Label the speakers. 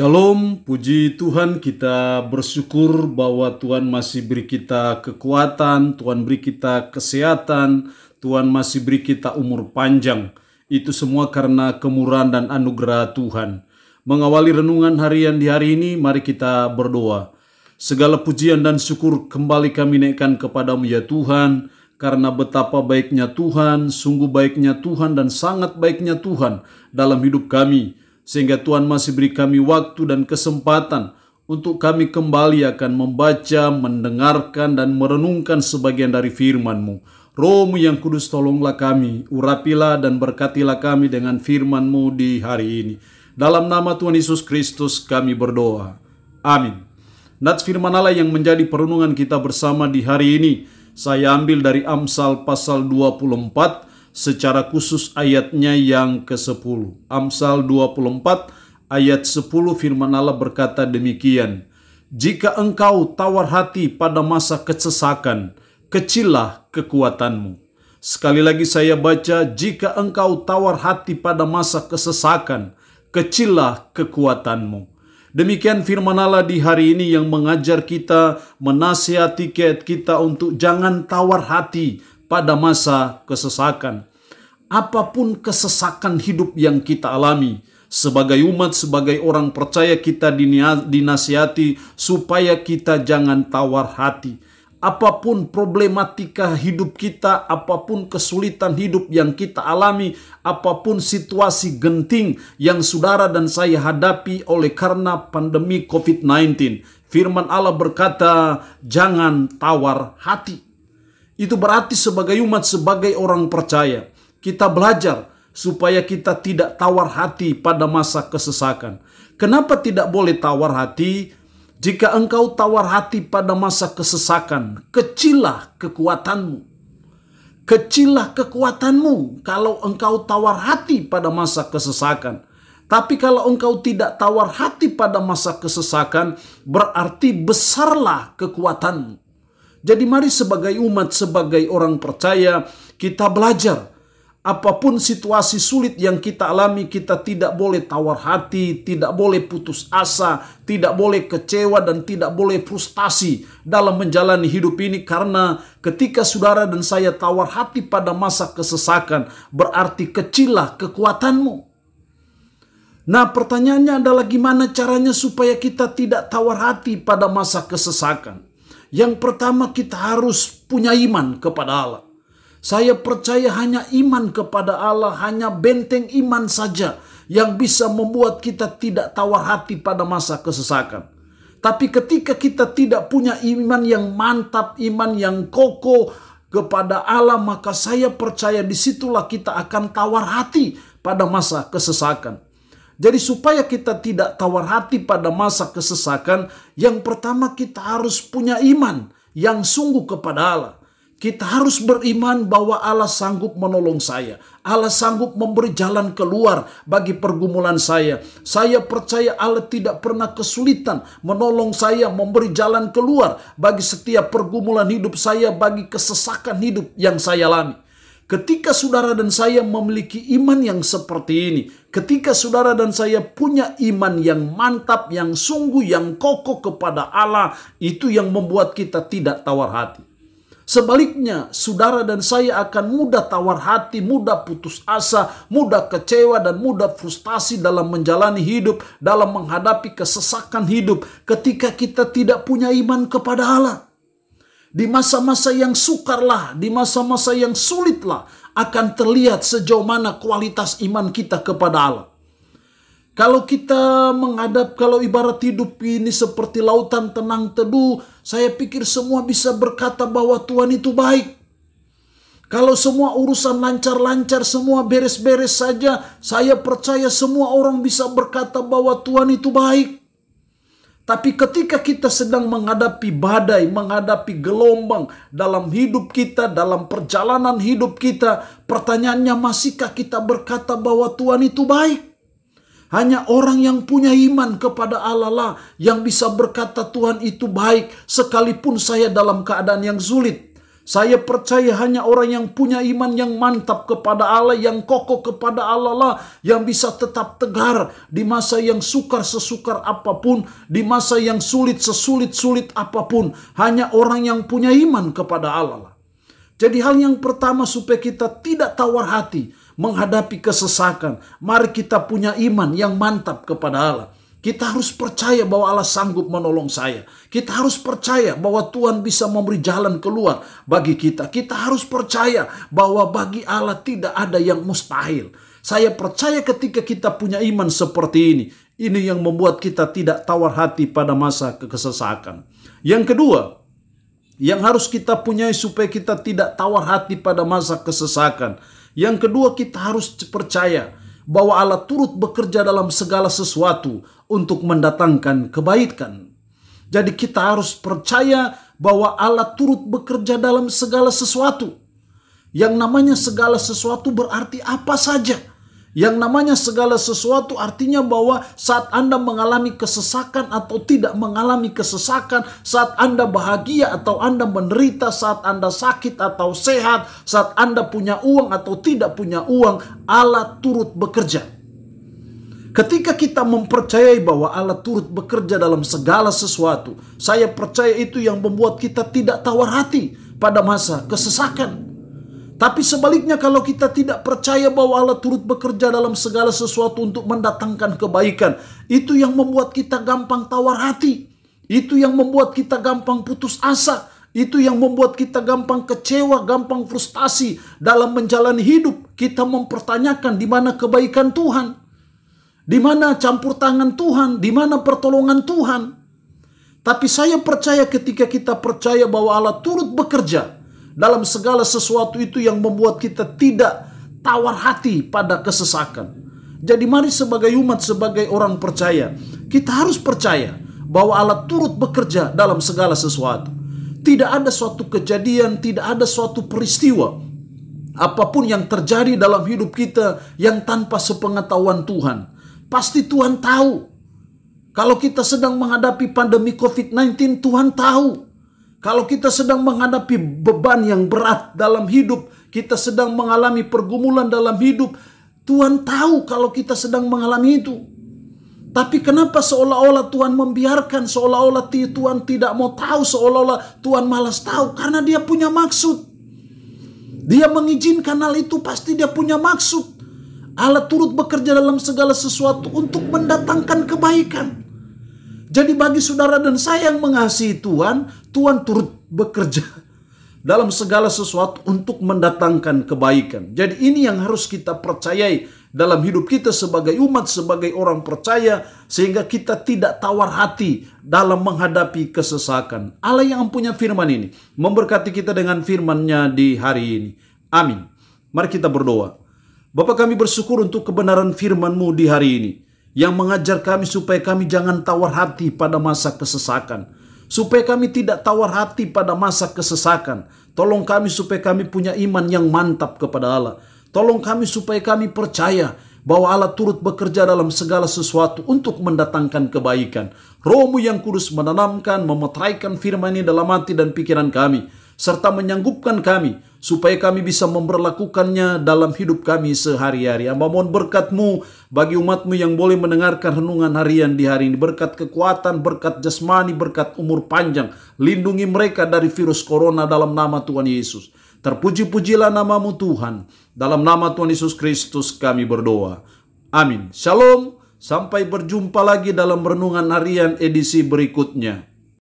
Speaker 1: Shalom, puji Tuhan, kita bersyukur bahwa Tuhan masih beri kita kekuatan, Tuhan beri kita kesehatan, Tuhan masih beri kita umur panjang. Itu semua karena kemurahan dan anugerah Tuhan. Mengawali renungan harian di hari ini, mari kita berdoa. Segala pujian dan syukur kembali kami naikkan kepadamu ya Tuhan, karena betapa baiknya Tuhan, sungguh baiknya Tuhan dan sangat baiknya Tuhan dalam hidup kami. Sehingga Tuhan masih beri kami waktu dan kesempatan untuk kami kembali akan membaca, mendengarkan, dan merenungkan sebagian dari firman-Mu. Roh-Mu yang kudus tolonglah kami, urapilah dan berkatilah kami dengan firman-Mu di hari ini. Dalam nama Tuhan Yesus Kristus kami berdoa. Amin. Nats firman Allah yang menjadi perenungan kita bersama di hari ini, saya ambil dari Amsal pasal 24, secara khusus ayatnya yang ke-10. Amsal 24 ayat 10 firman Allah berkata demikian. Jika engkau tawar hati pada masa kesesakan, kecillah kekuatanmu. Sekali lagi saya baca, jika engkau tawar hati pada masa kesesakan, kecillah kekuatanmu. Demikian firman Allah di hari ini yang mengajar kita, menasihati kita untuk jangan tawar hati pada masa kesesakan. Apapun kesesakan hidup yang kita alami, sebagai umat, sebagai orang percaya kita dinasihati supaya kita jangan tawar hati. Apapun problematika hidup kita, apapun kesulitan hidup yang kita alami, apapun situasi genting yang saudara dan saya hadapi oleh karena pandemi COVID-19, firman Allah berkata, jangan tawar hati. Itu berarti sebagai umat, sebagai orang percaya, kita belajar supaya kita tidak tawar hati pada masa kesesakan. Kenapa tidak boleh tawar hati? Jika engkau tawar hati pada masa kesesakan, kecillah kekuatanmu. Kecillah kekuatanmu kalau engkau tawar hati pada masa kesesakan. Tapi kalau engkau tidak tawar hati pada masa kesesakan, berarti besarlah kekuatanmu. Jadi mari sebagai umat, sebagai orang percaya, kita belajar. Apapun situasi sulit yang kita alami, kita tidak boleh tawar hati, tidak boleh putus asa, tidak boleh kecewa, dan tidak boleh frustasi dalam menjalani hidup ini. Karena ketika saudara dan saya tawar hati pada masa kesesakan, berarti kecillah kekuatanmu. Nah, pertanyaannya adalah gimana caranya supaya kita tidak tawar hati pada masa kesesakan? Yang pertama, kita harus punya iman kepada Allah. Saya percaya hanya iman kepada Allah, hanya benteng iman saja yang bisa membuat kita tidak tawar hati pada masa kesesakan. Tapi ketika kita tidak punya iman yang mantap, iman yang kokoh kepada Allah, maka saya percaya disitulah kita akan tawar hati pada masa kesesakan. Jadi supaya kita tidak tawar hati pada masa kesesakan, yang pertama kita harus punya iman yang sungguh kepada Allah. Kita harus beriman bahwa Allah sanggup menolong saya. Allah sanggup memberi jalan keluar bagi pergumulan saya. Saya percaya Allah tidak pernah kesulitan menolong saya, memberi jalan keluar bagi setiap pergumulan hidup saya, bagi kesesakan hidup yang saya alami. Ketika saudara dan saya memiliki iman yang seperti ini, ketika saudara dan saya punya iman yang mantap, yang sungguh, yang kokoh kepada Allah, itu yang membuat kita tidak tawar hati. Sebaliknya, saudara dan saya akan mudah tawar hati, mudah putus asa, mudah kecewa, dan mudah frustasi dalam menjalani hidup, dalam menghadapi kesesakan hidup, ketika kita tidak punya iman kepada Allah. Di masa-masa yang sukarlah, di masa-masa yang sulitlah akan terlihat sejauh mana kualitas iman kita kepada Allah. Kalau kita kalau ibarat hidup ini seperti lautan tenang teduh, saya pikir semua bisa berkata bahwa Tuhan itu baik. Kalau semua urusan lancar-lancar, semua beres-beres saja, saya percaya semua orang bisa berkata bahwa Tuhan itu baik. Tapi ketika kita sedang menghadapi badai, menghadapi gelombang dalam hidup kita, dalam perjalanan hidup kita, pertanyaannya, masihkah kita berkata bahwa Tuhan itu baik? Hanya orang yang punya iman kepada Allah lah yang bisa berkata Tuhan itu baik, sekalipun saya dalam keadaan yang sulit. Saya percaya hanya orang yang punya iman yang mantap kepada Allah, yang kokoh kepada Allah lah, yang bisa tetap tegar di masa yang sukar sesukar apapun, di masa yang sulit sesulit-sulit apapun. Hanya orang yang punya iman kepada Allah lah. Jadi hal yang pertama supaya kita tidak tawar hati menghadapi kesesakan, mari kita punya iman yang mantap kepada Allah. Kita harus percaya bahwa Allah sanggup menolong saya. Kita harus percaya bahwa Tuhan bisa memberi jalan keluar bagi kita. Kita harus percaya bahwa bagi Allah tidak ada yang mustahil. Saya percaya ketika kita punya iman seperti ini yang membuat kita tidak tawar hati pada masa kesesakan. Yang kedua, yang harus kita punyai supaya kita tidak tawar hati pada masa kesesakan. Yang kedua, kita harus percaya bahwa Allah turut bekerja dalam segala sesuatu untuk mendatangkan kebaikan. Jadi kita harus percaya bahwa Allah turut bekerja dalam segala sesuatu. Yang namanya segala sesuatu berarti apa saja. Yang namanya segala sesuatu artinya bahwa saat Anda mengalami kesesakan atau tidak mengalami kesesakan, saat Anda bahagia atau Anda menderita, saat Anda sakit atau sehat, saat Anda punya uang atau tidak punya uang, Allah turut bekerja. Ketika kita mempercayai bahwa Allah turut bekerja dalam segala sesuatu, saya percaya itu yang membuat kita tidak tawar hati pada masa kesesakan. Tapi sebaliknya kalau kita tidak percaya bahwa Allah turut bekerja dalam segala sesuatu untuk mendatangkan kebaikan, itu yang membuat kita gampang tawar hati. Itu yang membuat kita gampang putus asa. Itu yang membuat kita gampang kecewa, gampang frustasi dalam menjalani hidup. Kita mempertanyakan di mana kebaikan Tuhan, di mana campur tangan Tuhan, di mana pertolongan Tuhan. Tapi saya percaya ketika kita percaya bahwa Allah turut bekerja dalam segala sesuatu, itu yang membuat kita tidak tawar hati pada kesesakan. Jadi mari sebagai umat, sebagai orang percaya, kita harus percaya bahwa Allah turut bekerja dalam segala sesuatu. Tidak ada suatu kejadian, tidak ada suatu peristiwa apapun yang terjadi dalam hidup kita yang tanpa sepengetahuan Tuhan. Pasti Tuhan tahu. Kalau kita sedang menghadapi pandemi COVID-19, Tuhan tahu. Kalau kita sedang menghadapi beban yang berat dalam hidup, kita sedang mengalami pergumulan dalam hidup, Tuhan tahu kalau kita sedang mengalami itu. Tapi kenapa seolah-olah Tuhan membiarkan, seolah-olah Tuhan tidak mau tahu, seolah-olah Tuhan malas tahu? Karena Dia punya maksud. Dia mengizinkan hal itu, pasti Dia punya maksud. Allah turut bekerja dalam segala sesuatu untuk mendatangkan kebaikan. Jadi bagi saudara dan saya yang mengasihi Tuhan, Tuhan turut bekerja dalam segala sesuatu untuk mendatangkan kebaikan. Jadi ini yang harus kita percayai dalam hidup kita sebagai umat, sebagai orang percaya, sehingga kita tidak tawar hati dalam menghadapi kesesakan. Allah yang punya firman ini memberkati kita dengan firman-Nya di hari ini. Amin. Mari kita berdoa. Bapa, kami bersyukur untuk kebenaran firman-Mu di hari ini, yang mengajar kami supaya kami jangan tawar hati pada masa kesesakan. Supaya kami tidak tawar hati pada masa kesesakan. Tolong kami supaya kami punya iman yang mantap kepada Allah. Tolong kami supaya kami percaya bahwa Allah turut bekerja dalam segala sesuatu untuk mendatangkan kebaikan. Roh-Mu yang kudus menanamkan, memetraikan firman ini dalam hati dan pikiran kami, serta menyanggupkan kami supaya kami bisa memperlakukannya dalam hidup kami sehari-hari. Hamba mohon berkat-Mu bagi umat-Mu yang boleh mendengarkan renungan harian di hari ini. Berkat kekuatan, berkat jasmani, berkat umur panjang. Lindungi mereka dari virus corona dalam nama Tuhan Yesus. Terpuji-pujilah nama-Mu Tuhan. Dalam nama Tuhan Yesus Kristus kami berdoa. Amin. Shalom. Sampai berjumpa lagi dalam renungan harian edisi berikutnya.